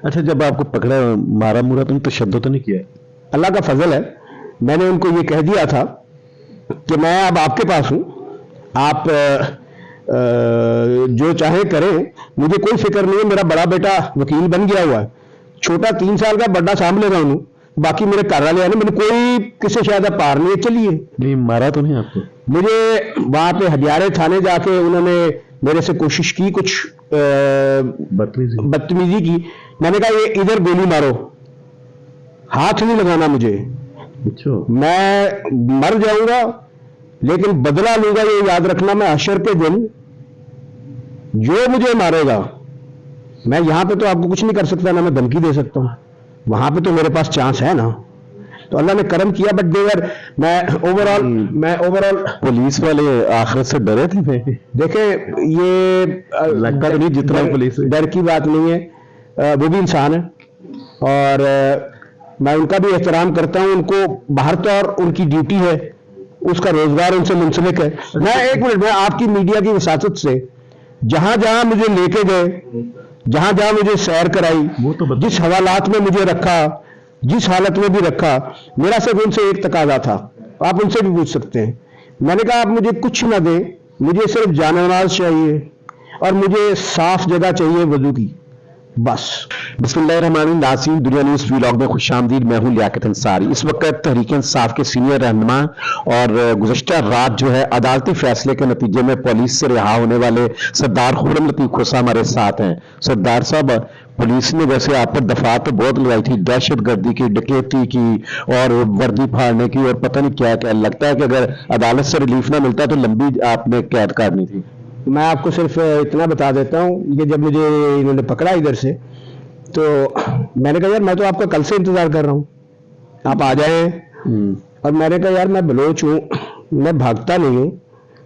اچھا جب آپ کو پکڑا مارا مورا تم تشدد تو نہیں کیا؟ اللہ کا فضل ہے، میں نے ان کو یہ کہہ دیا تھا کہ میں اب آپ کے پاس ہوں، آپ جو چاہیں کریں، مجھے کوئی فکر نہیں ہے، میرا بڑا بیٹا وکیل بن گیا ہوا ہے، چھوٹا 3 سال کا بڑا سامنے رہا ہوں، باقی میرے گھر والے ہیں، میں نے کوئی کسی شاید پار نہیں ہے، چلیے۔ نہیں مارا تو نہیں آپ کو؟ مجھے وہاں پہ ہدیارے تھانے جا کے انہوں نے میرے سے کوشش کی، کچھ بدتمیزی کی، میں نے کہا یہ ادھر گولی مارو، ہاتھ نہیں لگانا مجھے، اچھا میں مر جاؤں گا لیکن بدلہ لوں گا، یہ یاد رکھنا، میں حشر کے دن جو مجھے مارے گا، میں یہاں پہ تو آپ کو کچھ نہیں کر سکتا، نہ میں دھمکی دے سکتا ہوں، وہاں پہ تو میرے پاس چانس ہے نا۔ تو اللہ نے کرم کیا، بٹ دیور میں اوور آل پولیس والے آخرت سے ڈرے تھے؟ دیکھیں یہ لگتا تو نہیں جتنا پولیس ڈر کی بات نہیں ہے، وہ بھی انسان ہے اور میں ان کا بھی احترام کرتا ہوں، ان کو باہر طور ان کی ڈیوٹی ہے، اس کا روزگار ان سے منسلک ہے۔ میں ایک منٹ، میں آپ کی میڈیا کی وساطت سے جہاں جہاں مجھے لے کے گئے، جہاں جہاں مجھے سیر کرائی، جس حوالات میں مجھے رکھا، جس حالت میں بھی رکھا، میرا صرف ان سے ایک تقاضا تھا، آپ ان سے بھی پوچھ سکتے ہیں، میں نے کہا آپ مجھے کچھ نہ دیں، مجھے صرف جان و مال چاہیے اور مجھے صاف جگہ چاہیے وضو کی، بس۔ بسم اللہ الرحمن الرحیم۔ ناظرین، دنیا نیوز ویلاگ میں خوش آمدید، میں ہوں لیاقت انصاری۔ اس وقت تحریک انصاف کے سینئر رہنما اور گزشتہ رات جو ہے عدالتی فیصلے کے نتیجے میں پولیس سے رہا ہونے والے سردار خرم لطیف کھوسہ ہمارے ساتھ ہیں۔ سردار صاحب، پولیس نے ویسے آپ پر دفعات تو بہت لگائی تھی، دہشت گردی کی، ڈکیتی کی اور وردی پھاڑنے کی اور پتہ نہیں کیا کیا، لگتا ہے کہ اگر عدالت سے ریلیف نہ ملتا تو لمبی آپ نے قید کاٹنی تھی۔ میں آپ کو صرف اتنا بتا دیتا ہوں، یہ جب مجھے انہوں نے پکڑا ادھر سے تو میں نے کہا یار میں تو آپ کا کل سے انتظار کر رہا ہوں، آپ آ جائیں، اور میں نے کہا یار میں بلوچ ہوں، میں بھاگتا نہیں ہوں،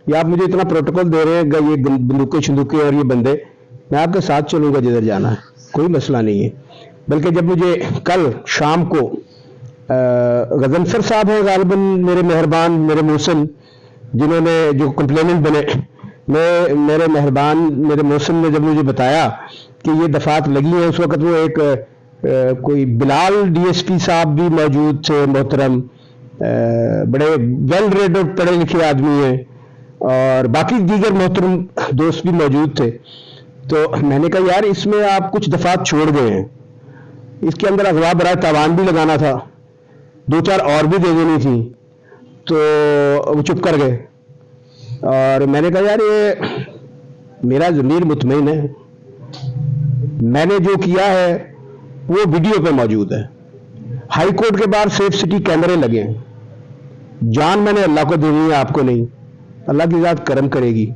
یا آپ مجھے اتنا پروٹوکول دے رہے ہیں، یہ بندوقیں شندوقیں اور یہ بندے، میں آپ کے ساتھ چلوں گا جدھر جانا ہے، کوئی مسئلہ نہیں ہے۔ بلکہ جب مجھے کل شام کو غضنفر صاحب ہیں غالباً میرے مہربان، میرے محسن، جنہوں نے جو کمپلیننٹ بنے، میرے مہربان، میرے محسن نے جب مجھے بتایا کہ یہ دفعات لگی ہیں، اس وقت وہ ایک کوئی بلال ڈی ایس پی صاحب بھی موجود تھے، محترم، بڑے ویل ریڈ اور پڑھے لکھے آدمی ہیں، اور باقی دیگر محترم دوست بھی موجود تھے۔ تو میں نے کہا یار اس میں آپ کچھ دفعات چھوڑ گئے ہیں، اس کے اندر اغوا برائے تاوان بھی لگانا تھا، 2-4 اور بھی دے دینی تھی، تو وہ چپ کر گئے۔ اور میں نے کہا یار یہ میرا ضمیر مطمئن ہے، میں نے جو کیا ہے وہ ویڈیو پہ موجود ہے، ہائی کورٹ کے باہر سیف سٹی کیمرے لگے ہیں، جان میں نے اللہ کو دینی ہے، آپ کو نہیں، اللہ کی ذات کرم کرے گی،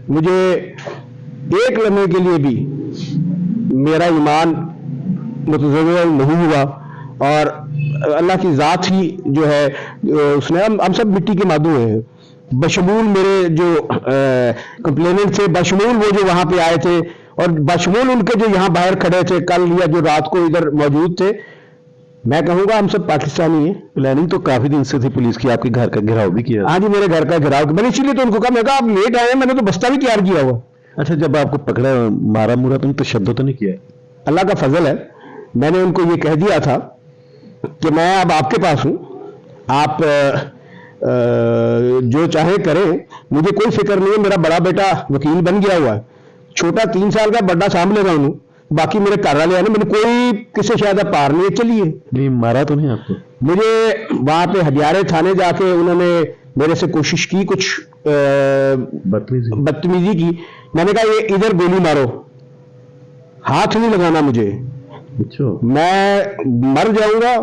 مجھے ایک لمحے کے لیے بھی میرا ایمان متزلزل نہیں ہوا، اور اللہ کی ذات ہی جو ہے اس نے، ہم سب مٹی کے مادو ہیں، بشمول میرے جو کمپلیننٹ تھے، بشمول وہ جو وہاں پہ آئے تھے، اور بشمول ان کے جو یہاں باہر کھڑے تھے کل یا جو رات کو ادھر موجود تھے، میں کہوں گا ہم سب پاکستانی ہیں۔ پلاننگ تو کافی دن سے تھی پولیس کی، آپ کے گھر کا گھراؤ بھی کیا؟ ہاں جی، میرے گھر کا گھراؤ، میں نے اسی لیے تو ان کو کہا، میں کہا آپ لیٹ آئے ہیں، میں نے تو بستہ بھی تیار کیا ہوا۔ اچھا جب آپ کو پکڑا مارا مورا تم تشدد تو نہیں کیا؟ اللہ کا فضل ہے، میں نے ان کو یہ کہہ دیا تھا کہ میں اب آپ کے پاس ہوں، آپ جو چاہیں کریں، مجھے کوئی فکر نہیں ہے، میرا بڑا بیٹا وکیل بن گیا ہوا ہے، چھوٹا 3 سال کا بڑا سامنے رہا ہوں، باقی میرے گھر والے ہیں، میں نے کوئی کسی شاید پار نہیں ہے، چلیے۔ نہیں مارا تو نہیں آپ کو؟ مجھے وہاں پہ ہدیارے تھانے جا کے انہوں نے میرے سے کوشش کی، کچھ بدتمیزی کی، میں نے کہا یہ ادھر گولی مارو، ہاتھ نہیں لگانا مجھے، اچھا میں مر جاؤں گا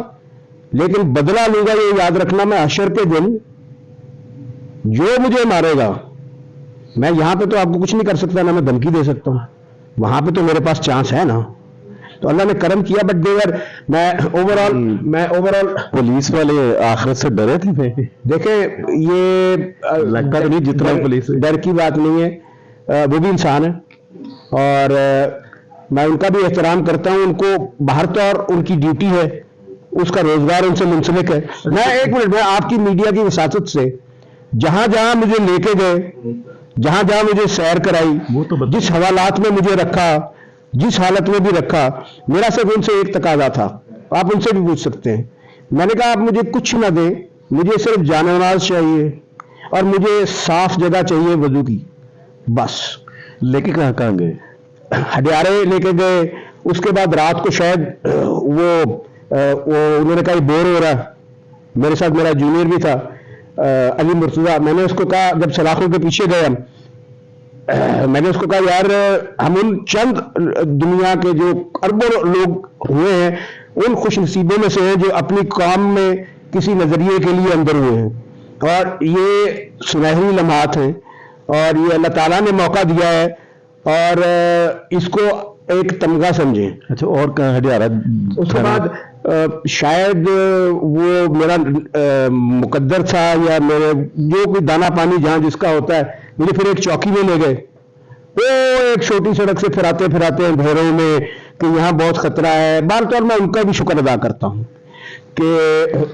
لیکن بدلہ لوں گا، یہ یاد رکھنا، میں حشر کے دن جو مجھے مارے گا، میں یہاں پہ تو آپ کو کچھ نہیں کر سکتا، نہ میں دھمکی دے سکتا ہوں، وہاں پہ تو میرے پاس چانس ہے نا۔ تو اللہ نے کرم کیا، بٹ دیور میں اوور آل پولیس والے آخرت سے ڈرے تھے؟ دیکھیں یہ لگتا تو نہیں جتنا پولیس ڈر کی بات نہیں ہے، وہ بھی انسان ہے اور میں ان کا بھی احترام کرتا ہوں، ان کو باہر طور ان کی ڈیوٹی ہے، اس کا روزگار ان سے منسلک ہے۔ میں ایک منٹ، میں آپ کی میڈیا کی وساطت سے جہاں جہاں مجھے لے کے گئے، جہاں جہاں مجھے سیر کرائی، جس حوالات میں مجھے رکھا، जिस हालत में भी रखा, मेरा सिर्फ उनसे एक तकाजा था, आप उनसे भी पूछ सकते हैं। मैंने कहा आप मुझे कुछ ना दें, मुझे सिर्फ जानमाज चाहिए और मुझे साफ जगह चाहिए वजू की, बस। लेके कहाँ गए? हडियारे लेके गए। उसके बाद रात को शायद वो उन्होंने कहा बोर हो रहा, मेरे साथ मेरा जूनियर भी था अली मुर्तजा, मैंने उसको कहा, जब सलाखों के पीछे गए हम, मैंने उसको कहा यार हम उन चंद दुनिया के जो अरबों लोग हुए हैं उन खुशनसीबों में से हैं जो अपनी कौम में किसी नजरिए के लिए अंदर हुए हैं, और ये सुनहरी लम्हात हैं और ये अल्लाह ताला ने मौका दिया है और इसको एक तमगा समझे। अच्छा, और कहाँ हडियारा? उसके बाद शायद वो मेरा मुकद्दर था या मेरे जो कोई दाना पानी जहाँ जिसका होता है, मुझे फिर एक चौकी में ले गए। वो एक छोटी सड़क से फिराते फिराते अंधेरों में कि यहाँ बहुत खतरा है। बार तौर मैं उनका भी शुक्र अदा करता हूँ कि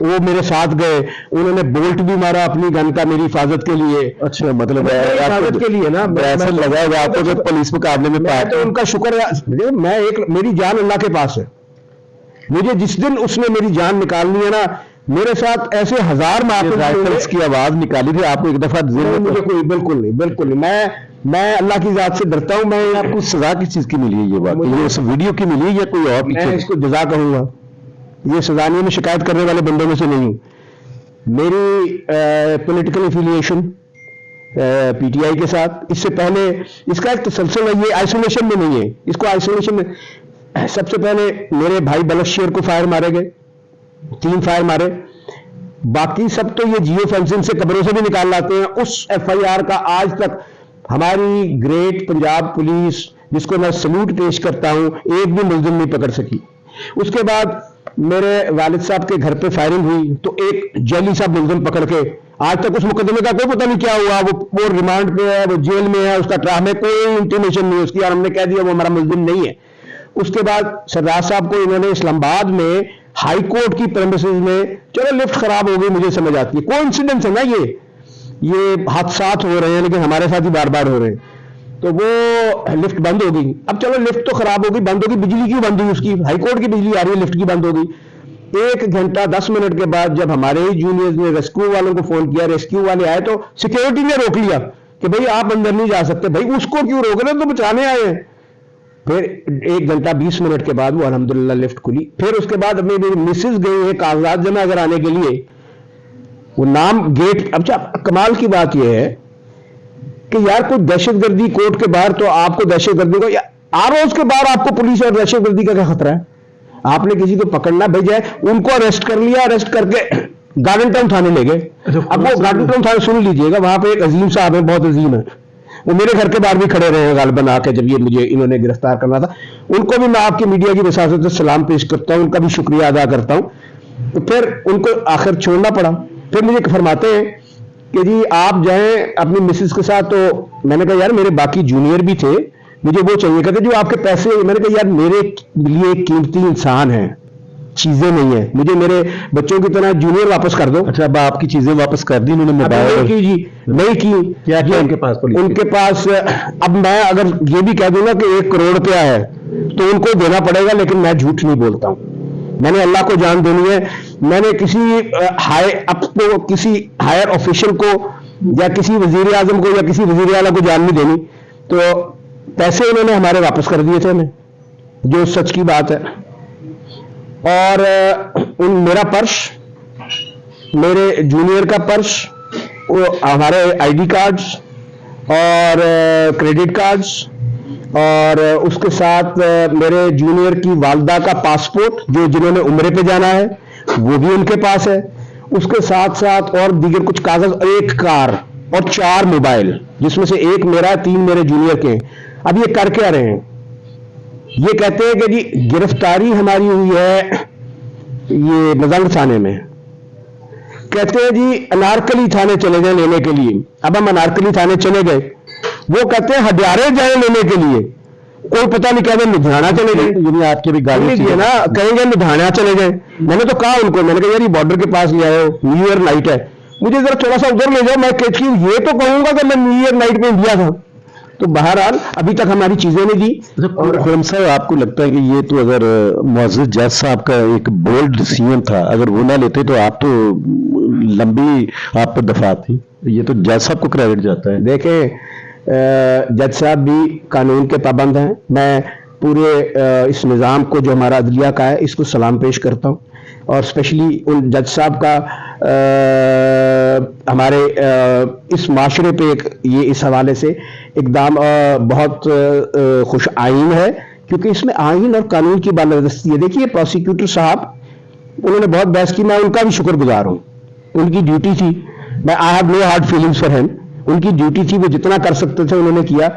वो मेरे साथ गए, उन्होंने बोल्ट भी मारा अपनी गन का मेरी हिफाजत के लिए। अच्छा, मतलब हिफाजत के लिए ना, ऐसा लगा होगा आपको जो पुलिस मुकाबले में पाया। तो उनका शुक्र, मेरी जान अल्लाह के पास है। मुझे जिस दिन उसने मेरी जान निकालनी है ना, मेरे साथ ऐसे हजार राइफल्स की आवाज निकाली थी आपको एक दफा? मुझे कोई बिल्कुल नहीं। मैं अल्लाह की जात से डरता हूं। मैं आपको सजा किस चीज की मिली है? ये बात ये उस वीडियो की मिली है या कोई और? मैं इसको जजा कहूंगा, ये सजा नहीं, मैं शिकायत करने वाले बंदों में से नहीं हूं। मेरी पॉलिटिकल एफिलिएशन पीटीआई के साथ, इससे पहले इसका एक तसलसल है, ये आइसोलेशन में नहीं है, इसको आइसोलेशन में सबसे पहले मेरे भाई बलशेर को फायर मारे गए, 3 फायर मारे, बाकी सब तो ये जियो फेंसिंग से कब्रों से भी निकाल लाते हैं। उस एफआईआर का आज तक हमारी ग्रेट पंजाब पुलिस, जिसको मैं सल्यूट पेश करता हूं, एक भी मुलजिम नहीं पकड़ सकी। उसके बाद मेरे वालिद साहब के घर पे फायरिंग हुई तो एक जैली साहब मुलजिम पकड़ के, आज तक उस मुकदमे का कोई पता नहीं क्या हुआ, वो रिमांड पे है, वो जेल में है, उसका ट्रायल में कोई इंटीमेशन नहीं उसकी, और हमने कह दिया वो हमारा मुलजिम नहीं है। उसके बाद सरदार साहब को इन्होंने इस्लामाबाद में हाई कोर्ट की प्रेमिसेस में, चलो लिफ्ट खराब हो गई मुझे समझ आती है, कोइंसिडेंस है ना, ये हादसात हो रहे हैं लेकिन हमारे साथ ही बार बार हो रहे हैं, तो वो लिफ्ट बंद हो गई। अब चलो लिफ्ट तो खराब हो गई, बंद होगी, बिजली क्यों बंद हुई उसकी? हाई कोर्ट की बिजली आ रही है, लिफ्ट की बंद हो गई। 1 घंटा 10 मिनट के बाद जब हमारे ही जूनियर्स ने रेस्क्यू वालों को फोन किया, रेस्क्यू वाले आए तो सिक्योरिटी ने रोक लिया कि भाई आप अंदर नहीं जा सकते। भाई उसको क्यों रोक रहे, तो बचाने आए हैं। फिर 1 घंटा 20 मिनट के बाद वो अल्हम्दुलिल्लाह लिफ्ट खुली। फिर उसके बाद मेरी मिसेज गई है कागजात जमा कराने के लिए, वो नाम गेट। अब कमाल की बात यह है कि यार कोई दहशतगर्दी कोर्ट के बाहर, तो आपको दहशतगर्दी को आरोज के बाहर आपको पुलिस और दहशतगर्दी का क्या खतरा है? आपने किसी को पकड़ना भेजा है, उनको अरेस्ट कर लिया, अरेस्ट करके गार्डन टाउन थाने ले गए। अब वो गार्डन टाउन थाने, सुन लीजिएगा, वहां पे एक अजीम साहब है, बहुत अजीम है, वो मेरे घर के बाहर भी खड़े रहे गालिबन आके जब ये मुझे इन्होंने गिरफ्तार करना था। उनको भी मैं आपकी मीडिया की वसासत से सलाम पेश करता हूं, उनका भी शुक्रिया अदा करता हूं। तो फिर उनको आखिर छोड़ना पड़ा। फिर मुझे फरमाते हैं कि जी आप जाएं अपनी मिसेस के साथ। तो मैंने कहा यार मेरे बाकी जूनियर भी थे, मुझे वो चाहिए। कहते जो आपके पैसे, मैंने कहा यार मेरे लिए कीमती इंसान है, चीजें नहीं है, मुझे मेरे बच्चों की तरह जूनियर वापस कर दो। अच्छा, अब आपकी चीजें वापस कर दी उन्होंने? मोबाइल की जी नहीं की। क्या किया उनके पास? उनके पास अब मैं अगर ये भी कह दूंगा कि 1 करोड़ रुपया है तो उनको देना पड़ेगा, लेकिन मैं झूठ नहीं बोलता हूं। मैंने अल्लाह को जान देनी है, मैंने किसी हायर ऑफिशियल को या किसी वजीर आजम को या किसी वजीर आला को जान नहीं देनी। तो पैसे उन्होंने हमारे वापस कर दिए थे हमें, जो सच की बात है। और मेरा पर्स, मेरे जूनियर का पर्स, वो हमारे आईडी कार्ड्स और क्रेडिट कार्ड्स, और उसके साथ मेरे जूनियर की वालदा का पासपोर्ट, जो जिन्होंने उम्रे पे जाना है वो भी उनके पास है। उसके साथ साथ और दीगर कुछ कागज, 1 कार और 4 मोबाइल, जिसमें से 1 मेरा, 3 मेरे जूनियर के। अब ये कर क्या रहे हैं? ये कहते हैं कि जी गिरफ्तारी हमारी हुई है ये मजंग थाने में, कहते हैं जी अनारकली थाने चले गए लेने के लिए। अब हम अनारकली थाने चले गए, वो कहते हैं हडियारे जाए लेने के लिए, कोई पता नहीं कहते लुधियाना चले गए। आपके भी गाड़ी दिए ना, कहेंगे लुधियाना चले गए। मैंने तो कहा उनको, मैंने कहा यार ये बॉर्डर के पास ले आए हो, न्यू ईयर नाइट है, मुझे जरा थोड़ा सा उधर ले जाओ, मैं ये तो कहूंगा कि मैं न्यू ईयर नाइट में इंडिया था। तो बहरहाल अभी तक हमारी चीजें नहीं दी। और खुरम साहब, आपको लगता है कि ये तो अगर मुअज़्ज़ज़ जज साहब का एक बोल्ड डिसीजन था, अगर वो ना लेते तो आप तो लंबी आप पर दफा थी, ये तो जज साहब को क्रेडिट जाता है। देखें, जज साहब भी कानून के पाबंद हैं। मैं पूरे इस निज़ाम को जो हमारा अदलिया का है इसको सलाम पेश करता हूँ, और स्पेशली उन जज साहब का हमारे इस माशरे पे एक ये इस हवाले से इकदाम बहुत खुश आइन है, क्योंकि इसमें आइन और कानून की बालादस्ती है। देखिए प्रोसिक्यूटर साहब, उन्होंने बहुत बहस की, मैं उनका भी शुक्रगुजार हूँ। उनकी ड्यूटी थी, मैं I have no hard feelings for him, उनकी ड्यूटी थी, वो जितना कर सकते थे उन्होंने किया।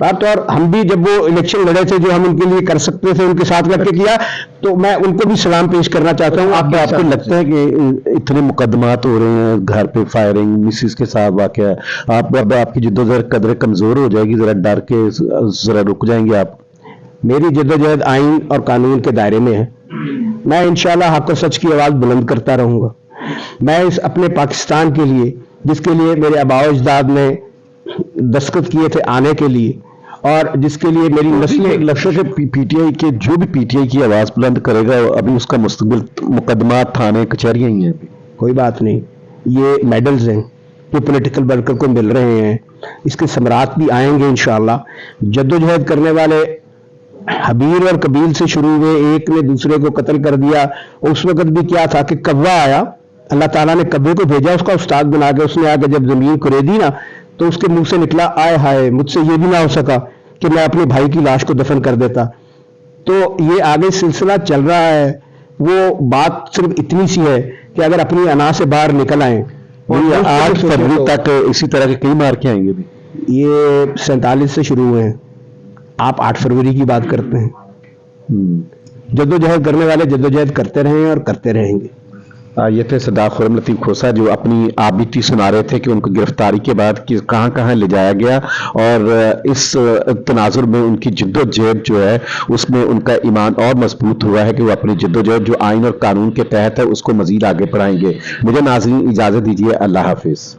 बात और हम भी जब वो इलेक्शन लड़े थे, जो हम उनके लिए कर सकते थे उनके साथ करके किया, तो मैं उनको भी सलाम पेश करना चाहता हूँ। आपको लगता है कि इतने मुकदमात हो रहे हैं, घर पे फायरिंग, मिसिस के साथ वाकया, आप अब आपकी जिद्दोजहद कदर कमजोर हो जाएगी, जरा डर के जरा रुक जाएंगे आप? मेरी जद्दोजहद आइन और कानून के दायरे में है। मैं इंशाल्लाह हक और सच की आवाज बुलंद करता रहूंगा। मैं इस अपने पाकिस्तान के लिए, जिसके लिए मेरे आबाओ अजदाद ने दस्तखत किए थे आने के लिए, और जिसके लिए मेरी नस्लें, लक्ष्य से पीटीआई के जो भी पीटीआई की आवाज बुलंद करेगा, अभी उसका मुस्तकबिल मुकदमा थाने कचहरियां ही हैं। कोई बात नहीं, ये मेडल्स हैं जो पॉलिटिकल वर्कर को मिल रहे हैं, इसके समरात भी आएंगे इंशाल्लाह। जद्दोजहद करने वाले हबीर और कबील से शुरू हुए, एक ने दूसरे को कत्ल कर दिया। उस वक्त भी क्या था कि कव्वा आया, अल्लाह ताला ने कब्बे को भेजा उसका उस्ताद बना के, उसने आके जब जमीन कुरेदी ना, तो उसके मुंह से निकला, आय हाय मुझसे ये भी ना हो सका कि मैं अपने भाई की लाश को दफन कर देता। तो ये आगे सिलसिला चल रहा है। वो बात सिर्फ इतनी सी है कि अगर अपनी अना से बाहर निकल आए, और 8 फरवरी तक इसी तरह के कई मार्के आएंगे भी। ये 47 से शुरू हुए हैं, आप 8 फरवरी की बात करते हैं। जद्दोजहद करने वाले जद्दोजहद करते रहे हैं और करते रहेंगे। ये थे सरदार खुर्रम लतीफ खोसा, जो अपनी आबिती सुना रहे थे कि उनको गिरफ्तारी के बाद कि कहाँ कहाँ ले जाया गया, और इस तनाजुर में उनकी जिद्दोजहद जो है उसमें उनका ईमान और मजबूत हुआ है कि वो अपनी जिद्दोजहद जो आइन और कानून के तहत है उसको मजीद आगे बढ़ाएंगे। मुझे नाज़रीन इजाज़त दीजिए, अल्लाह हाफिज़।